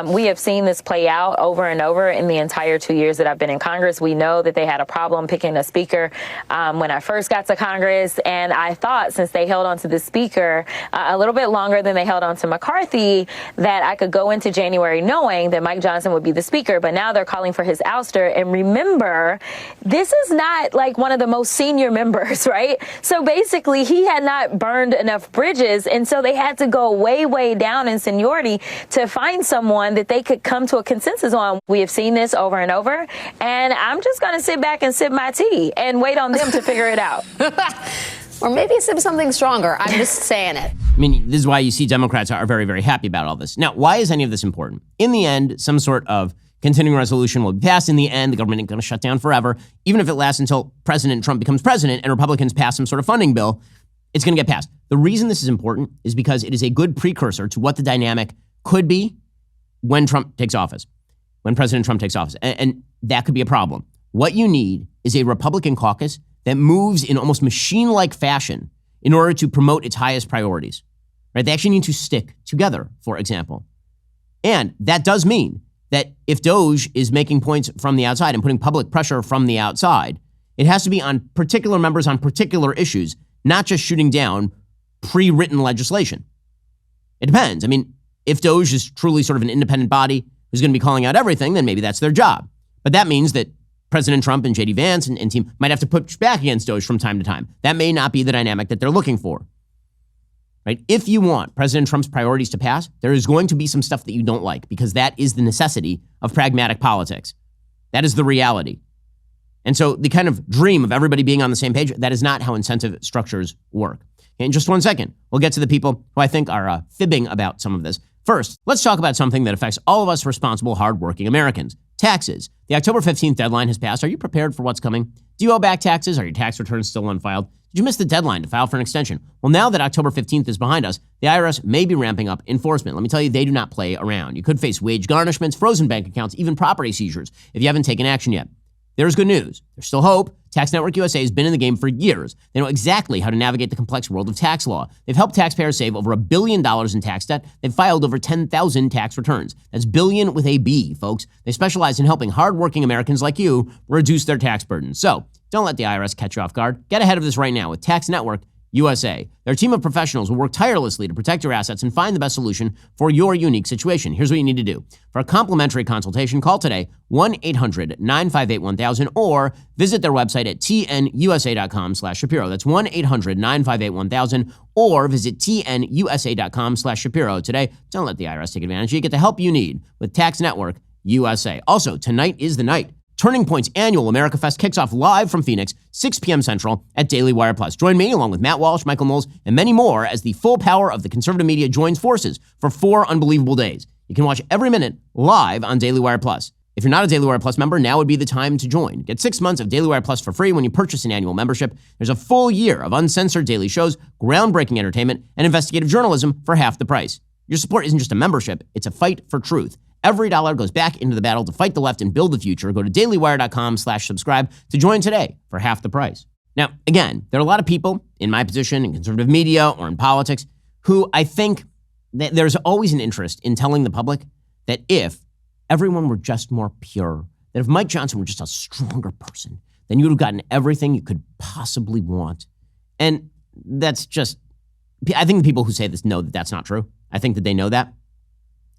We have seen this play out over and over in the entire 2 years that I've been in Congress. We know that they had a problem picking a speaker when I first got to Congress. And I thought since they held on to the speaker a little bit longer than they held on to McCarthy, that I could go into January knowing that Mike Johnson would be the speaker. But now they're calling for his ouster. And remember, this is not like one of the most senior members, right? So basically, he had not burned enough bridges. And so they had to go way, way down in seniority to find someone that they could come to a consensus on. We have seen this over and over, and I'm just going to sit back and sip my tea and wait on them to figure it out. Or maybe sip something stronger. I'm just saying it. I mean, this is why you see Democrats are very, very happy about all this. Now, why is any of this important? In the end, some sort of continuing resolution will be passed. In the end, the government ain't going to shut down forever. Even if it lasts until President Trump becomes president and Republicans pass some sort of funding bill, it's going to get passed. The reason this is important is because it is a good precursor to what the dynamic could be when Trump takes office, when President Trump takes office. And that could be a problem. What you need is a Republican caucus that moves in almost machine-like fashion in order to promote its highest priorities. Right? They actually need to stick together, for example. And that does mean that if Doge is making points from the outside and putting public pressure from the outside, it has to be on particular members on particular issues, not just shooting down pre-written legislation. It depends. I mean, if Doge is truly sort of an independent body who's going to be calling out everything, then maybe that's their job. But that means that President Trump and J.D. Vance and team might have to push back against Doge from time to time. That may not be the dynamic that they're looking for. Right? If you want President Trump's priorities to pass, there is going to be some stuff that you don't like because that is the necessity of pragmatic politics. That is the reality. And so the kind of dream of everybody being on the same page, that is not how incentive structures work. In just 1 second, we'll get to the people who I think are fibbing about some of this. First, let's talk about something that affects all of us responsible, hardworking Americans. Taxes. The October 15th deadline has passed. Are you prepared for what's coming? Do you owe back taxes? Are your tax returns still unfiled? Did you miss the deadline to file for an extension? Well, now that October 15th is behind us, the IRS may be ramping up enforcement. Let me tell you, they do not play around. You could face wage garnishments, frozen bank accounts, even property seizures if you haven't taken action yet. There's good news. There's still hope. Tax Network USA has been in the game for years. They know exactly how to navigate the complex world of tax law. They've helped taxpayers save over $1 billion in tax debt. They've filed over 10,000 tax returns. That's billion with a B, folks. They specialize in helping hardworking Americans like you reduce their tax burden. So don't let the IRS catch you off guard. Get ahead of this right now with Tax Network USA. Their team of professionals will work tirelessly to protect your assets and find the best solution for your unique situation. Here's what you need to do. For a complimentary consultation, call today 1-800-958-1000 or visit their website at tnusa.com/Shapiro. That's 1-800-958-1000 or visit tnusa.com/Shapiro today. Don't let the IRS take advantage. You get the help you need with Tax Network USA. Also, tonight is the night. Turning Point's annual America Fest kicks off live from Phoenix, 6 p.m. Central at Daily Wire Plus. Join me, along with Matt Walsh, Michael Knowles, and many more as the full power of the conservative media joins forces for 4 unbelievable days. You can watch every minute live on Daily Wire Plus. If you're not a Daily Wire Plus member, now would be the time to join. Get 6 months of Daily Wire Plus for free when you purchase an annual membership. There's a full year of uncensored daily shows, groundbreaking entertainment, and investigative journalism for half the price. Your support isn't just a membership, it's a fight for truth. Every dollar goes back into the battle to fight the left and build the future. Go to dailywire.com/subscribe to join today for half the price. Now, again, there are a lot of people in my position in conservative media or in politics who I think that there's always an interest in telling the public that if everyone were just more pure, that if Mike Johnson were just a stronger person, then you would have gotten everything you could possibly want. And that's just, I think the people who say this know that that's not true. I think that they know that.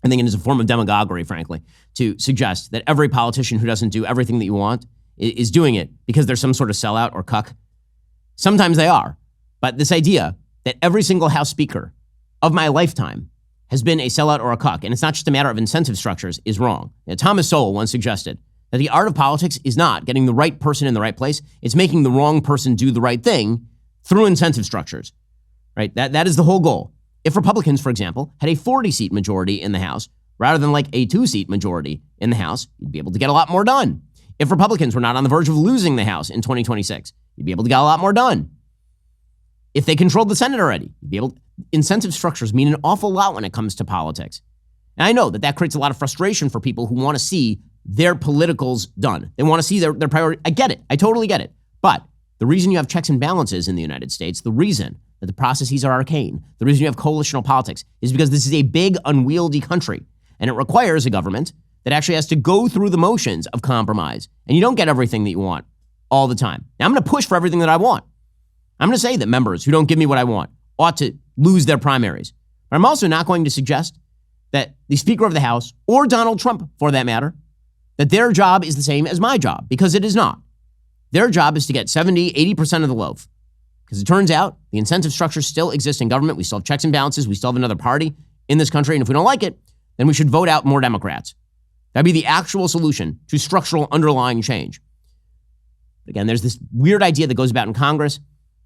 I think it is a form of demagoguery, frankly, to suggest that every politician who doesn't do everything that you want is doing it because they're some sort of sellout or cuck. Sometimes they are. But this idea that every single House Speaker of my lifetime has been a sellout or a cuck, and it's not just a matter of incentive structures, is wrong. Now, Thomas Sowell once suggested that the art of politics is not getting the right person in the right place. It's making the wrong person do the right thing through incentive structures, right? That is the whole goal. If Republicans, for example, had a 40-seat majority in the House, rather than like a 2-seat majority in the House, you'd be able to get a lot more done. If Republicans were not on the verge of losing the House in 2026, you'd be able to get a lot more done. If they controlled the Senate already, you'd be able to. Incentive structures mean an awful lot when it comes to politics. And I know that creates a lot of frustration for people who want to see their politicals done. They want to see their priority. I get it. I totally get it. But the reason you have checks and balances in the United States, the reason that the processes are arcane, the reason you have coalitional politics is because this is a big, unwieldy country. And it requires a government that actually has to go through the motions of compromise. And you don't get everything that you want all the time. Now, I'm going to push for everything that I want. I'm going to say that members who don't give me what I want ought to lose their primaries. But I'm also not going to suggest that the Speaker of the House, or Donald Trump for that matter, that their job is the same as my job, because it is not. Their job is to get 70, 80% of the loaf. Because it turns out the incentive structures still exist in government. We still have checks and balances. We still have another party in this country. And if we don't like it, then we should vote out more Democrats. That'd be the actual solution to structural underlying change. But again, there's this weird idea that goes about in Congress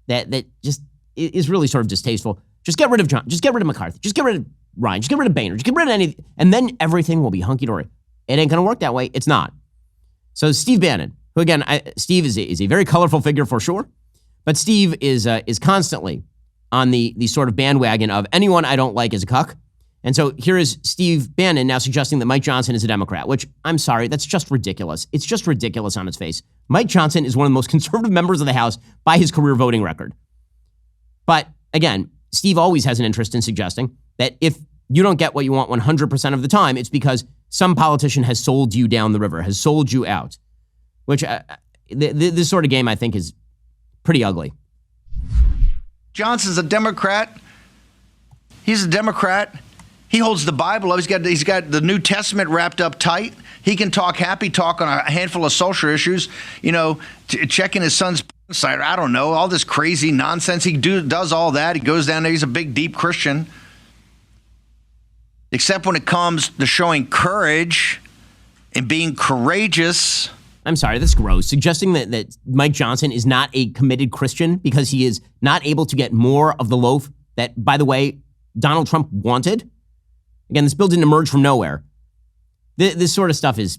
that just is really sort of distasteful. Just get rid of John. Just get rid of McCarthy. Just get rid of Ryan. Just get rid of Boehner. Just get rid of any, and then everything will be hunky-dory. It ain't going to work that way. It's not. So Steve Bannon, who again, Steve is a very colorful figure for sure, but Steve is constantly on the sort of bandwagon of anyone I don't like is a cuck. And so here is Steve Bannon now suggesting that Mike Johnson is a Democrat, which I'm sorry, that's just ridiculous. It's just ridiculous on its face. Mike Johnson is one of the most conservative members of the House by his career voting record. But again, Steve always has an interest in suggesting that if you don't get what you want 100% of the time, it's because some politician has sold you down the river, has sold you out, which this sort of game I think is pretty ugly. Johnson's a Democrat. He's a Democrat. He holds the Bible. He's got the New Testament wrapped up tight. He can talk happy talk on a handful of social issues, checking his son's site. I don't know, all this crazy nonsense. He does all that. He goes down there. He's a big, deep Christian. Except when it comes to showing courage and being courageous I'm sorry, that's gross. Suggesting that Mike Johnson is not a committed Christian because he is not able to get more of the loaf that, by the way, Donald Trump wanted. Again, this bill didn't emerge from nowhere. This sort of stuff is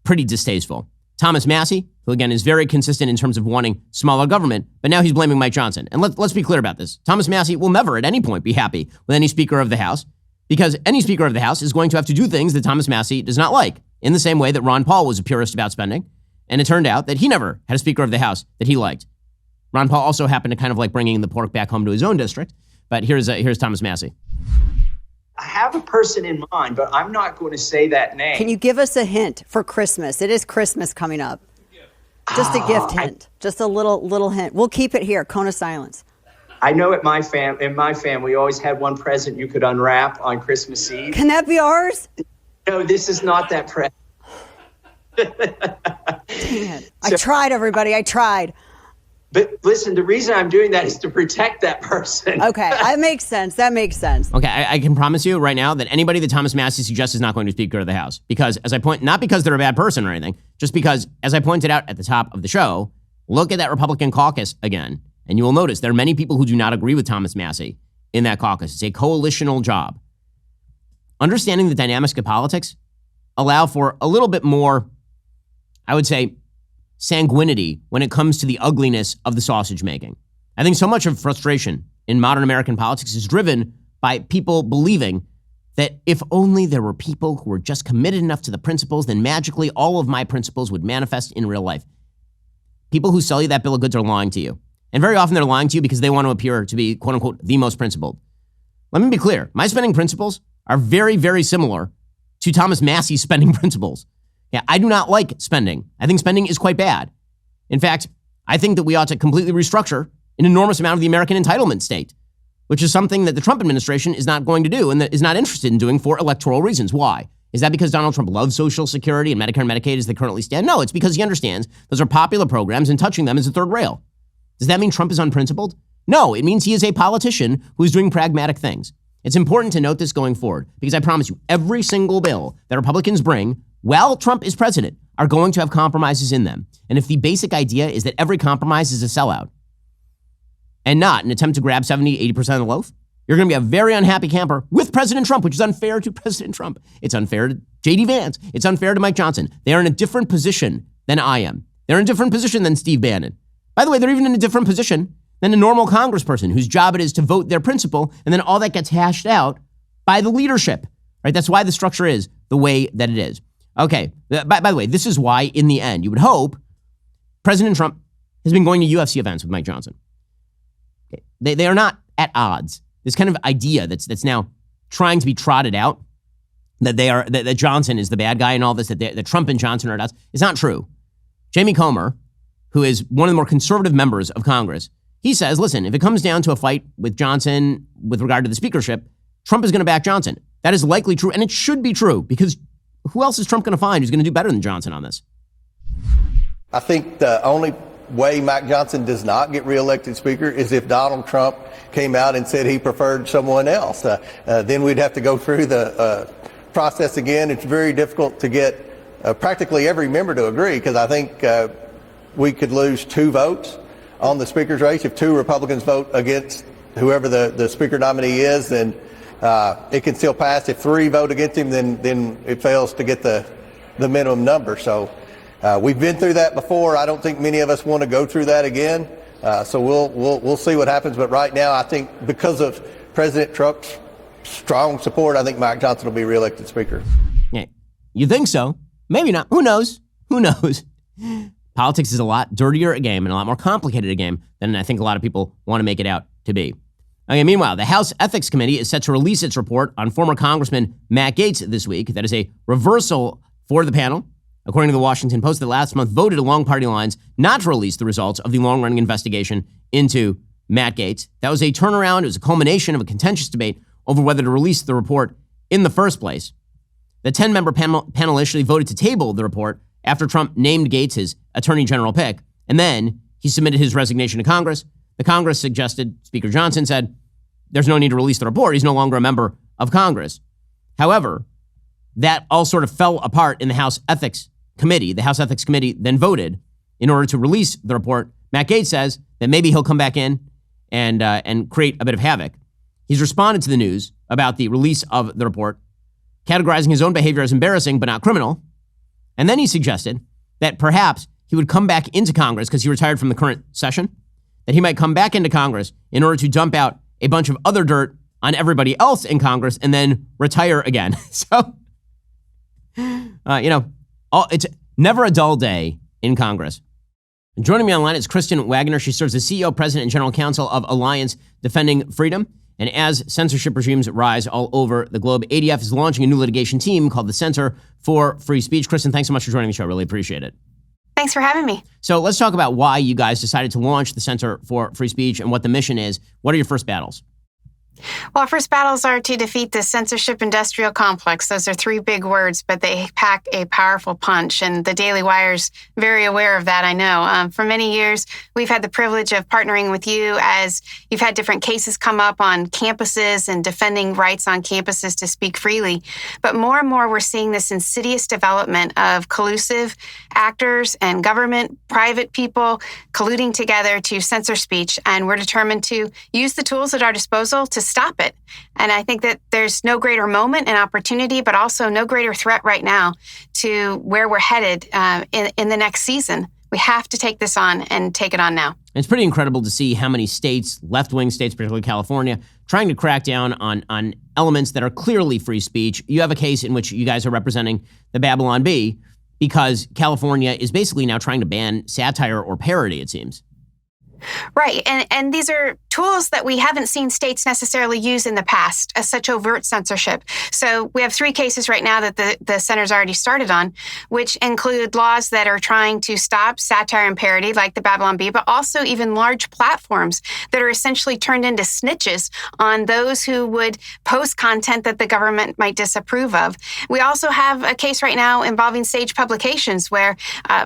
pretty distasteful. Thomas Massie, who again is very consistent in terms of wanting smaller government, but now he's blaming Mike Johnson. And let's be clear about this. Thomas Massie will never at any point be happy with any Speaker of the House because any Speaker of the House is going to have to do things that Thomas Massie does not like, in the same way that Ron Paul was a purist about spending. And it turned out that he never had a Speaker of the House that he liked. Ron Paul also happened to kind of like bringing the pork back home to his own district. But here's Thomas Massie. I have a person in mind, but I'm not going to say that name. Can you give us a hint for Christmas? It is Christmas coming up. Just a gift hint. Just a little hint. We'll keep it here. Cone of silence. I know in my family, we always had one present you could unwrap on Christmas Eve. Can that be ours? No, this is not that present. Dang it. I tried, everybody. I tried. But listen, the reason I'm doing that is to protect that person. Okay, that makes sense. Okay, I can promise you right now that anybody that Thomas Massie suggests is not going to be Speaker of the House. Because not because they're a bad person or anything, just because, as I pointed out at the top of the show, look at that Republican caucus again, and you will notice there are many people who do not agree with Thomas Massie in that caucus. It's a coalitional job. Understanding the dynamics of politics allow for a little bit more, I would say, sanguinity when it comes to the ugliness of the sausage making. I think so much of frustration in modern American politics is driven by people believing that if only there were people who were just committed enough to the principles, then magically all of my principles would manifest in real life. People who sell you that bill of goods are lying to you. And very often they're lying to you because they want to appear to be, quote unquote, the most principled. Let me be clear. My spending principles are very, very similar to Thomas Massie's spending principles. Yeah, I do not like spending. I think spending is quite bad. In fact, I think that we ought to completely restructure an enormous amount of the American entitlement state, which is something that the Trump administration is not going to do and that is not interested in doing for electoral reasons. Why? Is that because Donald Trump loves Social Security and Medicare and Medicaid as they currently stand? No, it's because he understands those are popular programs and touching them is a third rail. Does that mean Trump is unprincipled? No, it means he is a politician who is doing pragmatic things. It's important to note this going forward because I promise you, every single bill that Republicans bring while Trump is president are going to have compromises in them. And if the basic idea is that every compromise is a sellout and not an attempt to grab 70, 80% of the loaf, you're going to be a very unhappy camper with President Trump, which is unfair to President Trump. It's unfair to J.D. Vance. It's unfair to Mike Johnson. They are in a different position than I am. They're in a different position than Steve Bannon. By the way, they're even in a different position than a normal congressperson whose job it is to vote their principle, and then all that gets hashed out by the leadership. Right? That's why the structure is the way that it is. Okay, by the way, this is why, in the end, you would hope President Trump has been going to UFC events with Mike Johnson. Okay. They are not at odds. This kind of idea that's now trying to be trotted out, that Johnson is the bad guy and all this, that Trump and Johnson are at odds, is not true. Jamie Comer, who is one of the more conservative members of Congress, he says, listen, if it comes down to a fight with Johnson with regard to the speakership, Trump is going to back Johnson. That is likely true, and it should be true, because who else is Trump going to find who's going to do better than Johnson on this? I think the only way Mike Johnson does not get reelected Speaker is if Donald Trump came out and said he preferred someone else. Then we'd have to go through the process again. It's very difficult to get practically every member to agree, because I think we could lose 2 votes on the Speaker's race. If 2 Republicans vote against whoever the Speaker nominee is, then it can still pass. If 3 vote against him, then it fails to get the minimum number. So we've been through that before. I don't think many of us want to go through that again. So we'll see what happens. But right now, I think because of President Trump's strong support, I think Mike Johnson will be reelected Speaker. Yeah, you think so? Maybe not. Who knows? Who knows? Politics is a lot dirtier a game and a lot more complicated a game than I think a lot of people want to make it out to be. Okay, meanwhile, the House Ethics Committee is set to release its report on former Congressman Matt Gaetz this week. That is a reversal for the panel, according to the Washington Post, that last month voted along party lines not to release the results of the long-running investigation into Matt Gaetz. That was a turnaround. It was a culmination of a contentious debate over whether to release the report in the first place. The 10-member panel initially voted to table the report after Trump named Gaetz his attorney general pick, and then he submitted his resignation to Congress. The Congress suggested, Speaker Johnson said, there's no need to release the report. He's no longer a member of Congress. However, that all sort of fell apart in the House Ethics committee, the House Ethics Committee, then voted in order to release the report, Matt Gaetz says that maybe he'll come back in and create a bit of havoc. He's responded to the news about the release of the report, categorizing his own behavior as embarrassing but not criminal. And then he suggested that perhaps he would come back into Congress because he retired from the current session, that he might come back into Congress in order to dump out a bunch of other dirt on everybody else in Congress and then retire again. So, it's never a dull day in Congress. And joining me online is Kristen Wagner. She serves as CEO, President, and General Counsel of Alliance Defending Freedom. And as censorship regimes rise all over the globe, ADF is launching a new litigation team called the Center for Free Speech. Kristen, thanks so much for joining the show. Really appreciate it. Thanks for having me. So let's talk about why you guys decided to launch the Center for Free Speech and what the mission is. What are your first battles? Well, our first battles are to defeat the censorship industrial complex. Those are three big words, but they pack a powerful punch. And the Daily Wire's very aware of that, I know. For many years, we've had the privilege of partnering with you as you've had different cases come up on campuses and defending rights on campuses to speak freely. But more and more, we're seeing this insidious development of collusive actors and government, private people colluding together to censor speech. And we're determined to use the tools at our disposal to stop it. And I think that there's no greater moment and opportunity, but also no greater threat right now to where we're headed in the next season. We have to take this on and take it on now. It's pretty incredible to see how many states, left-wing states, particularly California, trying to crack down on elements that are clearly free speech. You have a case in which you guys are representing the Babylon Bee because California is basically now trying to ban satire or parody, it seems. Right. And these are tools that we haven't seen states necessarily use in the past as such overt censorship. So we have three cases right now that the center's already started on, which include laws that are trying to stop satire and parody like the Babylon Bee, but also even large platforms that are essentially turned into snitches on those who would post content that the government might disapprove of. We also have a case right now involving Sage Publications where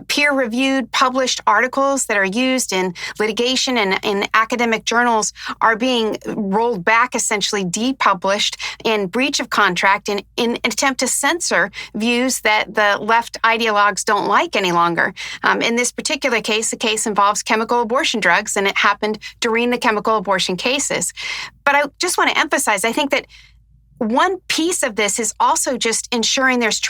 peer-reviewed published articles that are used in litigation and in academic journals are being rolled back, essentially depublished in breach of contract in an attempt to censor views that the left ideologues don't like any longer. In this particular case, the case involves chemical abortion drugs, and it happened during the chemical abortion cases. But I just want to emphasize, I think that one piece of this is also just ensuring there's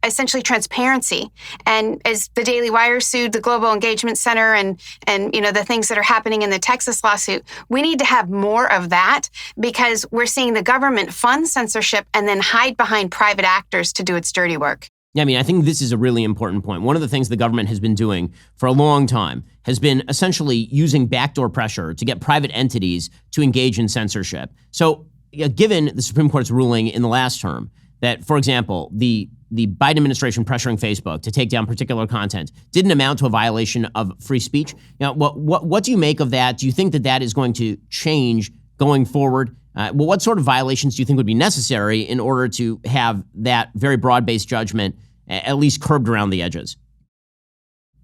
essentially transparency. And as the Daily Wire sued the Global Engagement Center and the things that are happening in the Texas lawsuit, we need to have more of that because we're seeing the government fund censorship and then hide behind private actors to do its dirty work. Yeah, I mean, I think this is a really important point. One of the things the government has been doing for a long time has been essentially using backdoor pressure to get private entities to engage in censorship. So given the Supreme Court's ruling in the last term that, for example, the Biden administration pressuring Facebook to take down particular content didn't amount to a violation of free speech. Now, what do you make of that? Do you think that is going to change going forward? What sort of violations do you think would be necessary in order to have that very broad-based judgment at least curbed around the edges?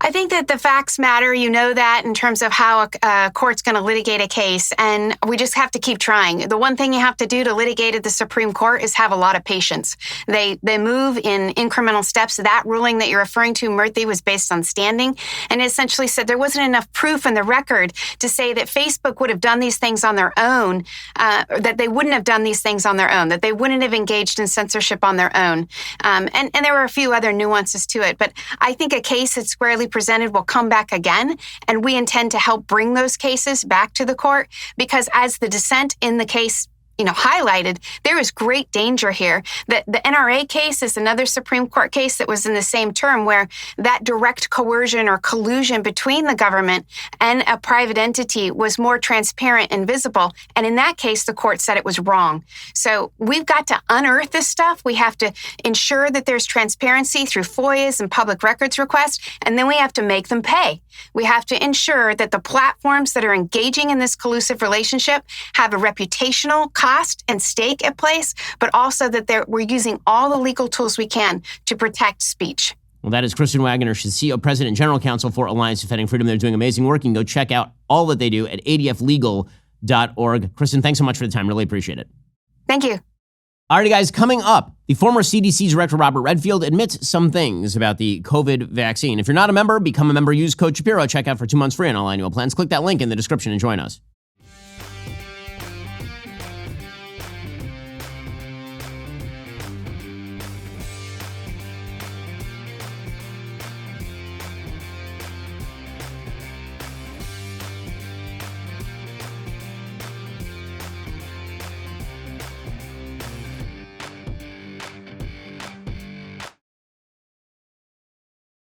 I think that the facts matter. You know that in terms of how a court's going to litigate a case, and we just have to keep trying. The one thing you have to do to litigate at the Supreme Court is have a lot of patience. They move in incremental steps. That ruling that you're referring to, Murthy, was based on standing, and it essentially said there wasn't enough proof in the record to say that Facebook would have done these things on their own, that they wouldn't have done these things on their own, that they wouldn't have engaged in censorship on their own. And there were a few other nuances to it, but I think a case that's squarely presented will come back again, and we intend to help bring those cases back to the court because as the dissent in the case highlighted, there is great danger here. The NRA case is another Supreme Court case that was in the same term where that direct coercion or collusion between the government and a private entity was more transparent and visible. And in that case, the court said it was wrong. So we've got to unearth this stuff. We have to ensure that there's transparency through FOIAs and public records requests, and then we have to make them pay. We have to ensure that the platforms that are engaging in this collusive relationship have a reputational cost and stake at place, but also that we're using all the legal tools we can to protect speech. Well, that is Kristen Wagner. She's CEO, President, and General Counsel for Alliance Defending Freedom. They're doing amazing work. You can go check out all that they do at adflegal.org. Kristen, thanks so much for the time. Really appreciate it. Thank you. Alrighty, guys, coming up, the former CDC Director Robert Redfield admits some things about the COVID vaccine. If you're not a member, become a member. Use code Shapiro. Check out for 2 months free on all annual plans. Click that link in the description and join us.